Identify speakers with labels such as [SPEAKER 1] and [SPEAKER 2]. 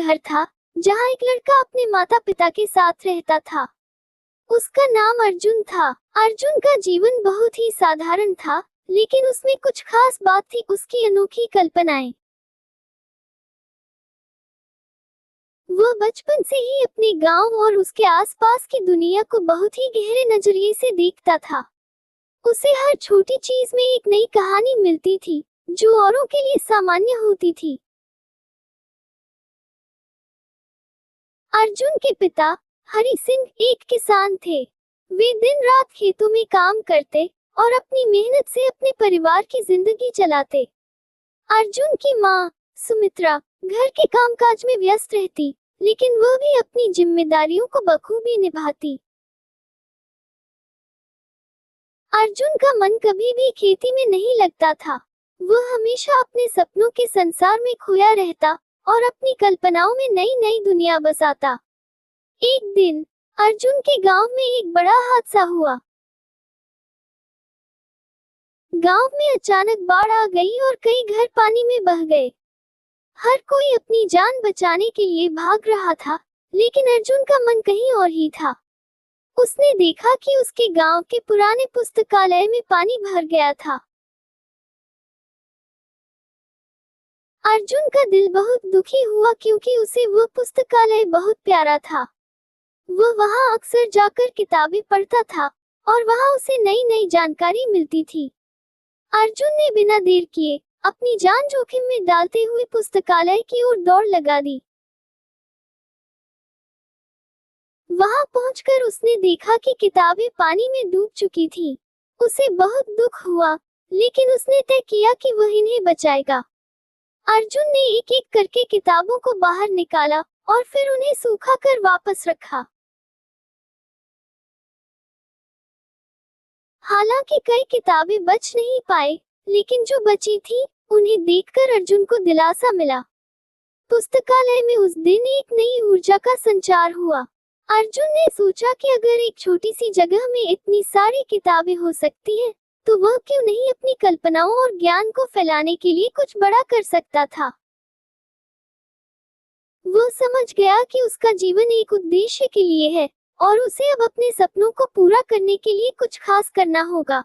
[SPEAKER 1] घर था जहाँ एक लड़का अपने माता पिता के साथ रहता था। उसका नाम अर्जुन था। अर्जुन का जीवन बहुत ही साधारण था, लेकिन उसमें कुछ खास बात थी, उसकी अनोखी कल्पनाएं। वह बचपन से ही अपने गांव और उसके आसपास की दुनिया को बहुत ही गहरे नजरिए से देखता था। उसे हर छोटी चीज में एक नई कहानी मिलती थी, जो औरों के लिए सामान्य होती थी। अर्जुन के पिता हरि सिंह एक किसान थे। वे दिन रात खेतों में काम करते और अपनी मेहनत से अपने परिवार की जिंदगी चलाते। अर्जुन की माँ सुमित्रा घर के कामकाज में व्यस्त रहती, लेकिन वह भी अपनी जिम्मेदारियों को बखूबी निभाती। अर्जुन का मन कभी भी खेती में नहीं लगता था। वह हमेशा अपने सपनों के संसार में खोया रहता और अपनी कल्पनाओं में नई नई दुनिया बसाता। एक दिन अर्जुन के गांव में एक बड़ा हादसा हुआ। गांव में अचानक बाढ़ आ गई और कई घर पानी में बह गए। हर कोई अपनी जान बचाने के लिए भाग रहा था, लेकिन अर्जुन का मन कहीं और ही था। उसने देखा कि उसके गांव के पुराने पुस्तकालय में पानी भर गया था। अर्जुन का दिल बहुत दुखी हुआ, क्योंकि उसे वह पुस्तकालय बहुत प्यारा था। वह वहां अक्सर जाकर किताबें पढ़ता था और वहां उसे नई नई जानकारी मिलती थी। अर्जुन ने बिना देर किए अपनी जान जोखिम में डालते हुए पुस्तकालय की ओर दौड़ लगा दी। वहां पहुंचकर उसने देखा कि किताबें पानी में डूब चुकी थीं। उसे बहुत दुख हुआ, लेकिन उसने तय किया कि वह इन्हें बचाएगा। अर्जुन ने एक एक करके किताबों को बाहर निकाला और फिर उन्हें सूखा कर वापस रखा। हालांकि कई किताबें बच नहीं पाए, लेकिन जो बची थी उन्हें देखकर अर्जुन को दिलासा मिला। पुस्तकालय में उस दिन एक नई ऊर्जा का संचार हुआ। अर्जुन ने सोचा कि अगर एक छोटी सी जगह में इतनी सारी किताबें हो सकती हैं, तो वह क्यों नहीं अपनी कल्पनाओं और ज्ञान को फैलाने के लिए कुछ बड़ा कर सकता था। वह समझ गया कि उसका जीवन एक उद्देश्य के लिए है और उसे अब अपने सपनों को पूरा करने के लिए कुछ खास करना होगा।